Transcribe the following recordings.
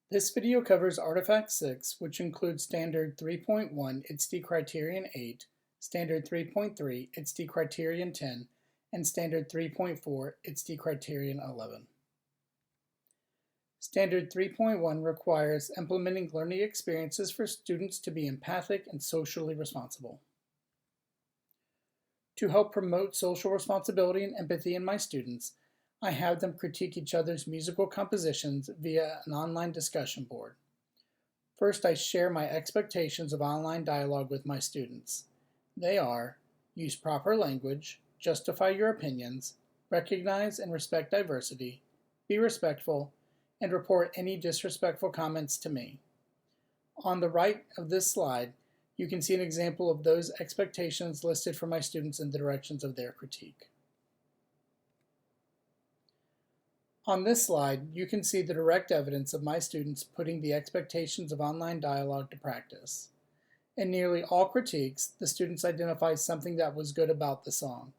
This video covers Artifact 6, which includes Standard 3.1, ITSD Criterion 8, Standard 3.3, ITSD Criterion 10, and Standard 3.4, ITSD Criterion 11. Standard 3.1 requires implementing learning experiences for students to be empathic and socially responsible. To help promote social responsibility and empathy in my students, I have them critique each other's musical compositions via an online discussion board. First, I share my expectations of online dialogue with my students. They are: use proper language, justify your opinions, recognize and respect diversity, be respectful, and report any disrespectful comments to me. On the right of this slide, you can see an example of those expectations listed for my students in the directions of their critique. On this slide, you can see the direct evidence of my students putting the expectations of online dialogue to practice. In nearly all critiques, the students identify something that was good about the song,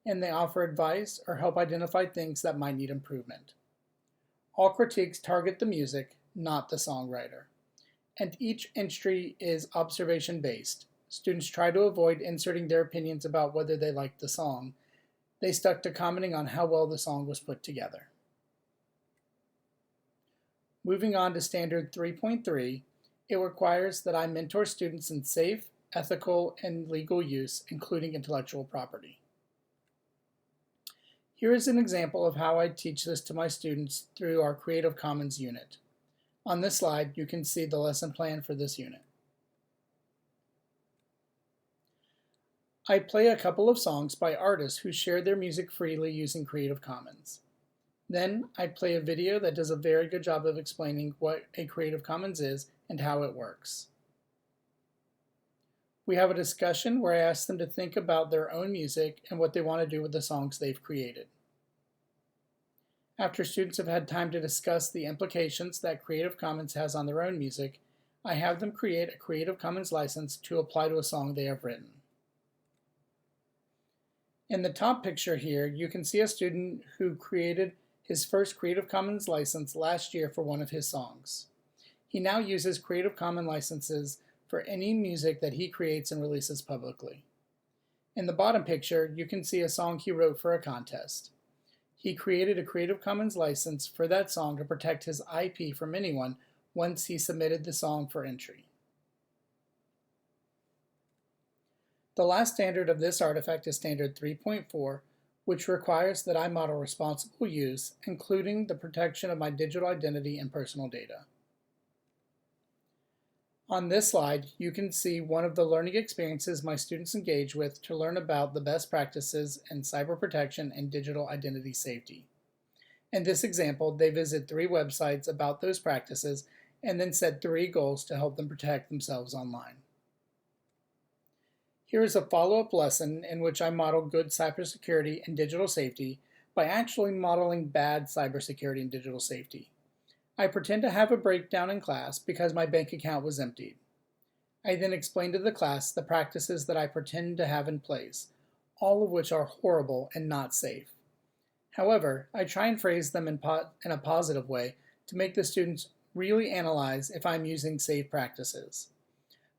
and they offer advice or help identify things that might need improvement. All critiques target the music, not the songwriter, and each entry is observation-based. Students try to avoid inserting their opinions about whether they liked the song. They stuck to commenting on how well the song was put together. Moving on to Standard 3.3, it requires that I mentor students in safe, ethical, and legal use, including intellectual property. Here is an example of how I teach this to my students through our Creative Commons unit. On this slide, you can see the lesson plan for this unit. I play a couple of songs by artists who share their music freely using Creative Commons. Then I play a video that does a very good job of explaining what a Creative Commons is and how it works. We have a discussion where I ask them to think about their own music and what they want to do with the songs they've created. After students have had time to discuss the implications that Creative Commons has on their own music, I have them create a Creative Commons license to apply to a song they have written. In the top picture here, you can see a student who created his first Creative Commons license last year for one of his songs. He now uses Creative Commons licenses for any music that he creates and releases publicly. In the bottom picture, you can see a song he wrote for a contest. He created a Creative Commons license for that song to protect his IP from anyone once he submitted the song for entry. The last standard of this artifact is Standard 3.4, which requires that I model responsible use, including the protection of my digital identity and personal data. On this slide, you can see one of the learning experiences my students engage with to learn about the best practices in cyber protection and digital identity safety. In this example, they visit 3 websites about those practices and then set 3 goals to help them protect themselves online. Here is a follow-up lesson in which I model good cybersecurity and digital safety by actually modeling bad cybersecurity and digital safety. I pretend to have a breakdown in class because my bank account was emptied. I then explain to the class the practices that I pretend to have in place, all of which are horrible and not safe. However, I try and phrase them in a positive way to make the students really analyze if I'm using safe practices.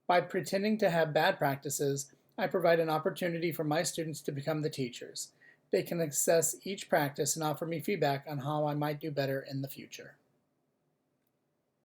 By pretending to have bad practices, I provide an opportunity for my students to become the teachers. They can assess each practice and offer me feedback on how I might do better in the future.